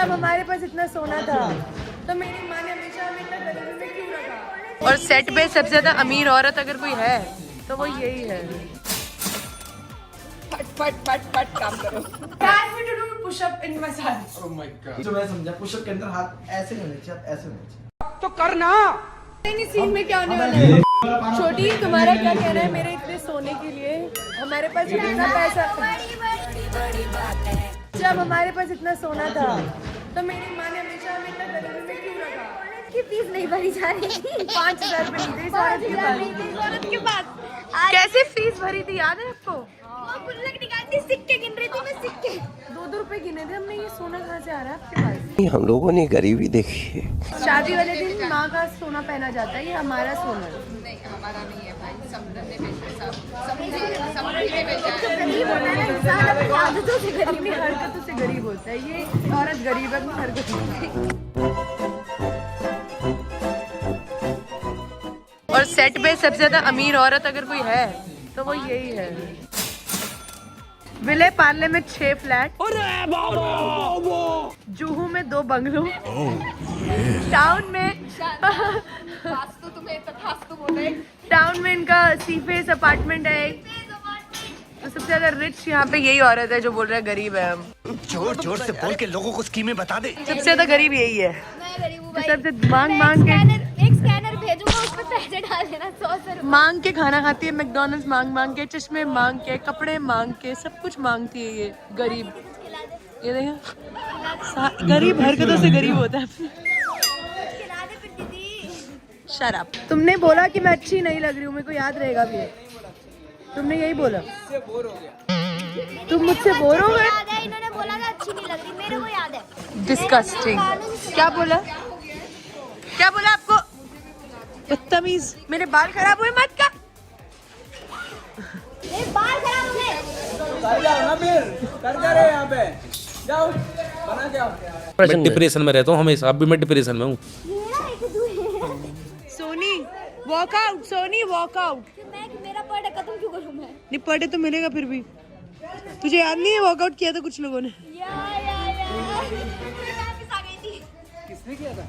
जब हमारे पास इतना सोना था तो मेरी माँ ने हमेशा हमें इतना गरीबी में क्यों रखा। और सेट पे सबसे ज्यादा अमीर औरत अगर कोई है तो वो यही है। फट फट फट फट काम करो। Can we do push-up in massage? Oh my God. जो मैं समझा पुशअप के अंदर हाथ ऐसे नहीं होने चाहिए, आप ऐसे होने चाहिए। तो करना नहीं, सीन में क्या होने वाला है? छोटी तुम्हारा क्या कहना है मेरे इतने सोने के लिए? हमारे पास जब इतना पैसा, जब हमारे पास इतना सोना था तो मेरी माँ ने हमेशा हमें इतना गरीबी में क्यों रखा। की फीस नहीं भरी जा रही थी। 5,000 रुपए ली थी इस औरत के पास। कैसे फीस भरी थी याद है आपको? गुल्लक निकालती सिक्के गिन रही थी मैं, सिक्के 2-2 रुपए गिने थे हमने। ये सोना कहाँ से आ रहा है आपके पास? हम लोगों ने गरीबी देखी है। शादी वाले दिन माँ का सोना पहना जाता है, ये हमारा सोना है। नहीं, हमारा नहीं है भाई, समुद्र ने बेचा, समुद्र ने बेचा है। गरीब होता है ना इंसान, अपनी आदतों से गरीब अपनी हरकतों से गरीब होता है। ये औरत गरीब है अपनी हरकतों से। और सेट पे सबसे ज्यादा अमीर औरत अगर कोई है तो वो यही है। विले पार्ले में 6 फ्लैट, जुहू में 2 बंगलो, टाउन में वास्तु तुम्हें तथास्तु बोले। टाउन में इनका सीफेस अपार्टमेंट है एक। तो सबसे ज्यादा रिच यहाँ पे यही औरत है जो बोल रहा है गरीब है हम। जोर जोर से बोल के लोगों को स्कीमें बता दे। सबसे ज्यादा गरीब यही है। मैं गरीब हूँ तो भाई। सबसे मांग मांग के एक स्कैनर भेजूंगा, उस पर पैसे डाल देना 100 रुपए। मांग के खाना खाती है, मैकडॉनल्ड्स मांग मांग के, चश्मे मांग के, कपड़े मांग के, सब कुछ मांगती है ये गरीब। ये देखा, गरीब हरकतों से गरीब होता है। खिला दे फिर दीदी। शराब। तुमने बोला कि मैं अच्छी नहीं लग रही हूँ, मेरे को याद रहेगा भी। तुमने यही बोला। तुम मुझसे बोर हो गए? याद है, इन्होंने बोला था अच्छी नहीं लग रही, मेरे को याद है। डिस्कस्टिंग। क्या बोला? क्या बोला आपको? बदतमीज। मेरे बाल खराब हुए मत कर। मेरे बाल खराब हो गए। कर जाओ ना फिर, कर क्या रहे यहाँ पे? जाओ, बना जाओ। मैं डिप्रेशन में रहता हूँ हमेशा, अब भी मैं डिप्रेशन में हूँ। Soni walkout, Soni walkout. मेरा बर्थडे खत्म क्यों करूँ मैं? नहीं पढ़े तो मिलेगा फिर भी। तुझे याद नहीं है वॉकआउट किया था कुछ लोगों ने? मेरी वापस आ गई थी। किसने किया था?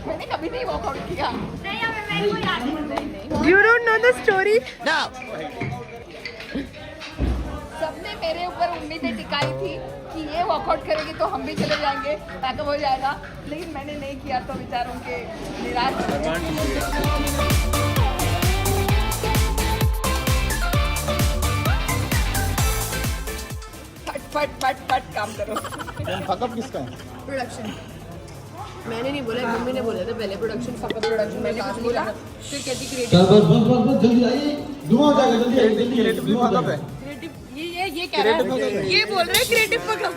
मैंने कभी नहीं वॉकआउट किया। नहीं, हमें मेरे को याद नहीं। You don't know the story? सबने मेरे ऊपर उम्मीदें टिकाई थी कि ये वॉकआउट करेगी तो हम भी चले जाएंगे, पैकअप हो जाएगा, लेकिन मैंने नहीं किया तो बेचारों के निराश हो गए। फट फट फट फट काम करो। फकअप किसका है? प्रोडक्शन मैंने नहीं बोला, मम्मी ने बोला था पहले। प्रोडक्शन फकअप प्रोडक्शन मैंने कुछ बोला, फिर कहती चल क्रिएटिव। बस जल्दी आइए, धुआं हो जाएगा, जल्दी आइए, जल्दी आइए, धुआं हो जाएगा। क्रिएटिव ये कह रहा है, ये बोल रहे हैं क्रिएटिव फकअप।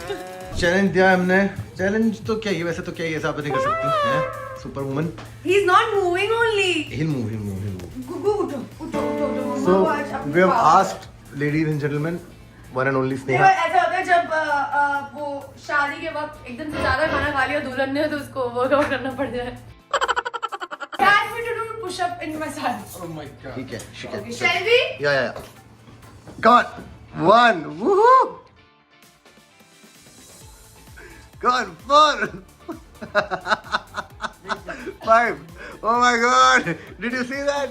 चैलेंज दिया हमने। चैलेंज तो क्या ही, वैसे तो क्या ही, ऐसा आप नहीं कर सकती हैं super woman. He is not moving only. He'll move. गुगु उठो उठो उठो उठो। So मम्मा को आज अपनी we have बात- asked ladies and gentlemen, one and only देखो Sneha. ऐसा होता है जब वो शादी के वक्त एकदम से ज्यादा खाना खा लिया दुल्हन ने तो उसको वर्कआउट करना पड़ जाए। Can we do push-up in massage? Oh my God. ठीक है, she can. Shall we? Yeah. Come on. 1. Woohoo. Come on. 4. 5. Oh my God. Did you see that?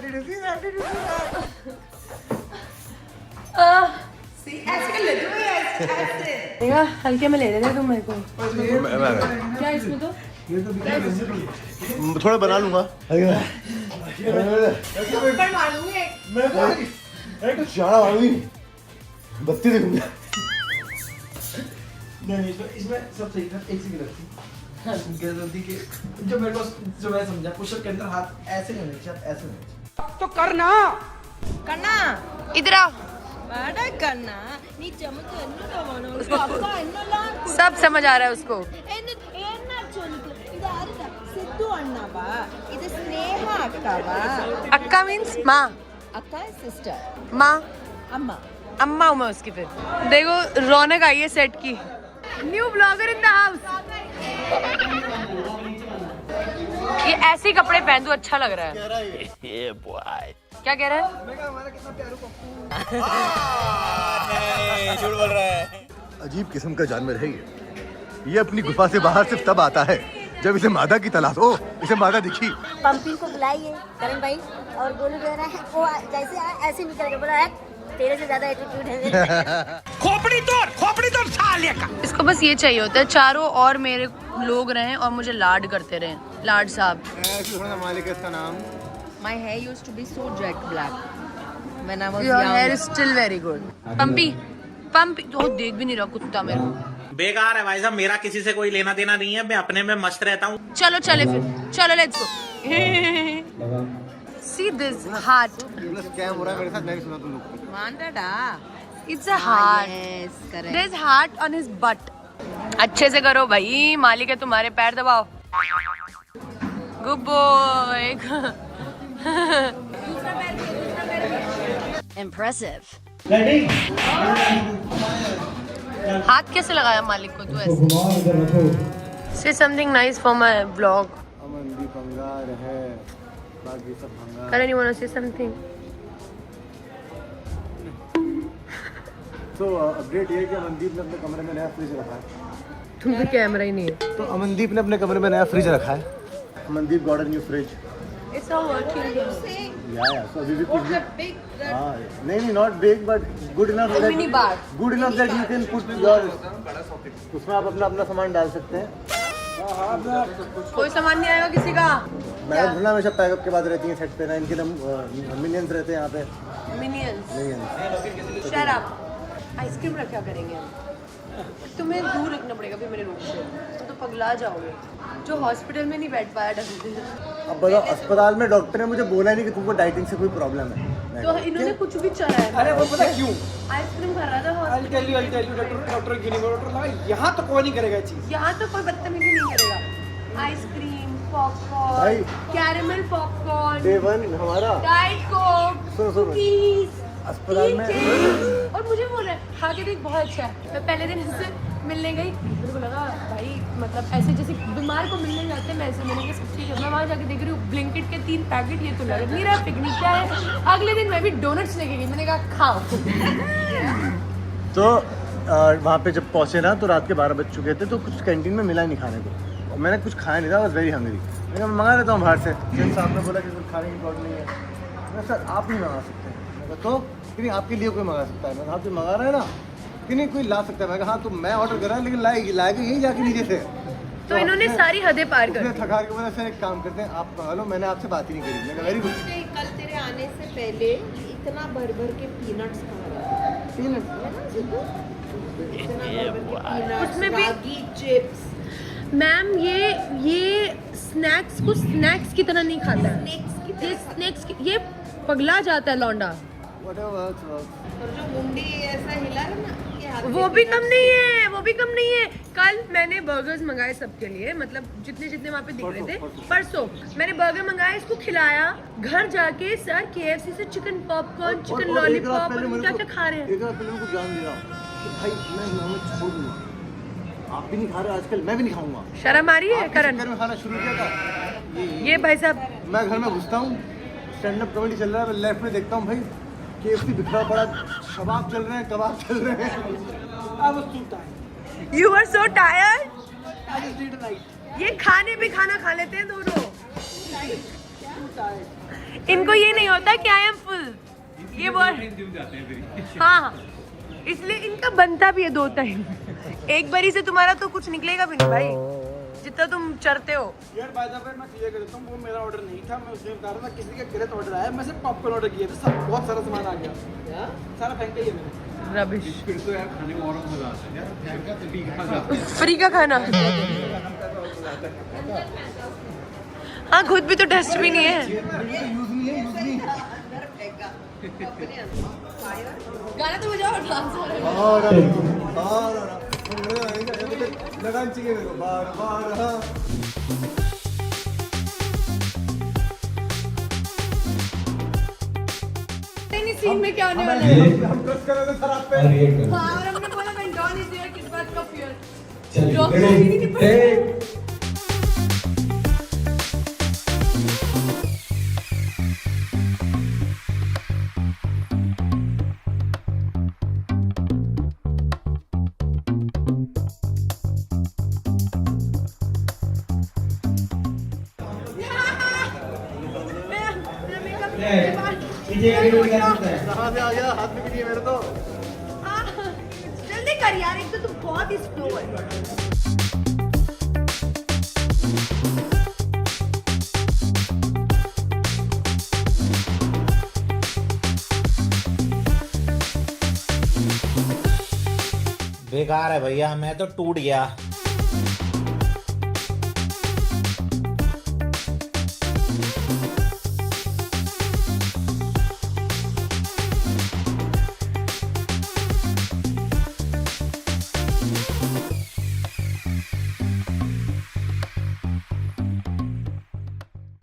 ऐसे कर लेते हो ऐसे। देखा हल्के में ले रहे थे तुम मेरे को। क्या इसमें तो? थोड़ा बना लूंगा। थप्पड़ मारूंगी एक। मैं जाना मारूंगी। बत्ती देखूंगा। नहीं, इसमें सब सही था, एक से गलत थी। गलती के जो मेरे को, जो मैं समझा पुशअप के अंदर हाथ ऐसे नहीं होने चाहिए, आप ऐसे होने चाहिए। तो करना इधर आ। सब समझ आ रहा है उसको। सिद्धू अन्नावा, ಇದು ಸ್ನೇಹ ಅಕ್ಕವಾ, अक्का मीन्स माँ, ಅಕ್ಕ सिस्टर, माँ ಅಮ್ಮ। अम्मा हूँ मैं उसकी। फिर देखो रौनक आई है सेट की। New blogger in the house. ये ऐसे ही कपड़े पहन दो, अच्छा लग रहा है। क्या कह रहा है? मैं कहा हमारा कितना प्यारा पप्पू। झूठ बोल रहा है। अजीब किस्म का जानवर है ये अपनी गुफा से बाहर सिर्फ तब आता है जब इसे मादा की तलाश हो। इसे मादा दिखी। पंपिंग को बुलाइए करण भाई और गोलू कह रहा है वो जैसे आया ऐसे निकल के बोला है तेरे से ज्यादा एटीट्यूड है मेरे। खोपड़ी तोड़ साले का। इसको बस ये चाहिए होता है चारों और मेरे लोग रहें और मुझे लाड करते रहें। लाड साहब। मालिक है इसका नाम। My hair used to be so jet black when I was Your young. hair is still very good. पंपी पंपी तो देख भी नहीं रहा कुत्ता मेरे को। बेकार है भाई साहब, मेरा किसी से कोई लेना देना नहीं है, मैं अपने में मस्त रहता हूँ। चलो चले फिर चलो let's go. See this heart. Scam हो रहा है मेरे साथ, नहीं सुना तुम लोग। Mandada. It's a heart. Yes, correct. There's heart on his butt. अच्छे से करो भाई, मालिक है तुम्हारे, पैर दबाओ। Good boy. Impressive. हाथ कैसे लगाया मालिक को तू ऐसे? घुमाओ इधर रखो। Say something nice for my vlog. Amandeep अंगार है, बाकी सब भंगार। Karan, you wanna say something? तो अपडेट ये है कि अमनदीप ने अपने कमरे में नया फ्रिज रखा है। तुम पे कैमरा ही नहीं है। तो अमनदीप ने अपने कमरे में नया फ्रिज रखा है। Amandeep got a new fridge. It's all working. या सो अभी भी कुछ हाँ नहीं not big but good enough Mini bar. Good enough that you can put your उसमें आप अपना सामान डाल सकते हैं। कोई सामान नहीं आएगा किसी का। मैडम थोड़ा हमेशा पैकअप के बाद रहती हैं सेट पे ना, इनके मिनियंस रहते हैं यहाँ पे। Minions. Shut up. आइसक्रीम रखा करेंगे हम। तुम्हें दूर रखना पड़ेगा फिर मेरे रूम से, तुम तो पगला जाओगे। जो हॉस्पिटल में नहीं बैठ पाया ढंग से। अब बताओ, अस्पताल में डॉक्टर ने मुझे बोला नहीं कि तुमको डाइटिंग से कोई प्रॉब्लम है। तो इन्होंने कुछ भी चलाया। अरे वो पता क्यों? आइसक्रीम खा रहा था I'll tell you डॉक्टर क्यों नहीं बोला? डॉक्टर लगा यहाँ तो कोई नहीं करेगा ये चीज। यहाँ तो कोई बदतमीजी नहीं करेगा। आइसक्रीम, पॉपकॉर्न, भाई। कैरेमल पॉपकॉर्न, डे वन हमारा डाइट कोक, सुनो, सुनो। कुकीज, अस्पताल में और मुझे बोल रहा है खा के देख बहुत अच्छा है। मैं पहले दिन इससे मिलने गई, मेरे को लगा भाई मतलब ऐसे जैसे बीमार को मिलने जाते हैं वैसे। मैंने कहा सब ठीक है। मैं वहाँ जाके देख रही हूँ ब्लिंकिट के 3 पैकेट, ये तो लग नहीं रहा पिकनिक क्या है। अगले दिन मैं भी डोनट्स लेके गई, मैंने कहा खाओ। तो वहाँ पे जब पहुँचे ना तो रात के 12 बज चुके थे, तो कुछ कैंटीन में मिला नहीं खाने को और मैंने कुछ खाया नहीं था, बस वेरी हंग्री। मैंने कहा मंगा लेता हूँ बाहर से। फिर साहब ने बोला कि कुछ खाने की प्रॉब्लम नहीं है। मैं सर आप नहीं मंगा सकते। मैं कहा तो कि नहीं आपके लिए कोई मंगा सकता है। मैं आप जो मंगा रहे हैं ना कि नहीं कोई ला सकता है। मैं कहा हाँ तो मैं ऑर्डर कर रहा है लेकिन लाएगी यही जाके नीचे से। तो इन्होंने सारी हदें पार कर दी। थका के बोला सर एक काम करते हैं आप मंगा लो, मैंने आपसे बात ही नहीं करी। मैं वेरी गुड। कल तेरे आने से पहले इतना भर भर के पीनट्स खा रहा था। उसमें भी चिप्स। मैम ये स्नैक्स को स्नैक्स की तरह नहीं खाता है। ये स्नैक्स ये पगला जाता है लौंडा। और जो मुंडी ऐसा हिला है ना ये हाथ वो भी कम नहीं है, वो भी कम नहीं है। कल मैंने बर्गर्स मंगाए सबके लिए, मतलब जितने जितने वहाँ पे दिख रहे थे। परसों मैंने बर्गर मंगाया, इसको खिलाया। घर जाके सर KFC से चिकन पॉपकॉर्न, चिकन लॉलीपॉप और क्या क्या खा रहे हैं। एक बार पहले उनको ज्ञान दिया कि भाई मैं नॉनवेज छोड़ दूंगा, आप भी नहीं खा रहे आजकल, मैं भी नहीं खाऊंगा। शर्म आ रही है करण? घर में खाना शुरू किया था ये भाई साहब, मैं घर में घुसता हूँ, स्टैंड अप कॉमेडी चल रहा है, मैं लेफ्ट में देखता हूँ भाई KFC बिखरा पड़ा, शबाब चल रहे हैं, कबाब चल रहे हैं। I was too tired. You were so tired. I just did a night. ये खाने पे खाना खा लेते हैं दोनों। इनको ये नहीं होता कि आई एम फुल। ये वो हाँ, इसलिए इनका बनता भी है 2 टाइम। एक बारी से तुम्हारा तो कुछ निकलेगा भी नहीं भाई, जितना तुम चरते हो। यार बाय द वे मैं क्लियर कर देता हूँ, वो मेरा ऑर्डर नहीं था। मैं उसने बता रहा था किसी का गलत ऑर्डर आया। मैं सिर्फ पॉपकॉर्न ऑर्डर किया था, सब बहुत सारा सामान आ गया, सारा फेंक दिया मैंने। रबिश। फिर तो यार खाने में और मजा आता है यार, फेंका तो भी खा जाते हैं। फ्री का खाना। हाँ, खुद भी तो डस्ट भी नहीं है। गाना तो बजाओ, डांस हो रहा है। लगान चाहिए मेरे को बार बार। सीन में क्या होने वाला है? हम ट्रस्ट कर रहे थे सर आप पे। हाँ, और हमने बोला मैं डॉन इज हियर, किस बात का फियर? चलिए पीछे एक मिनट का सकता है। कहाँ से आ गया, हाथ में भी नहीं है मेरे तो। जल्दी कर यार, एक तो तू बहुत ही स्लो है। बेकार है भैया, मैं तो टूट गया।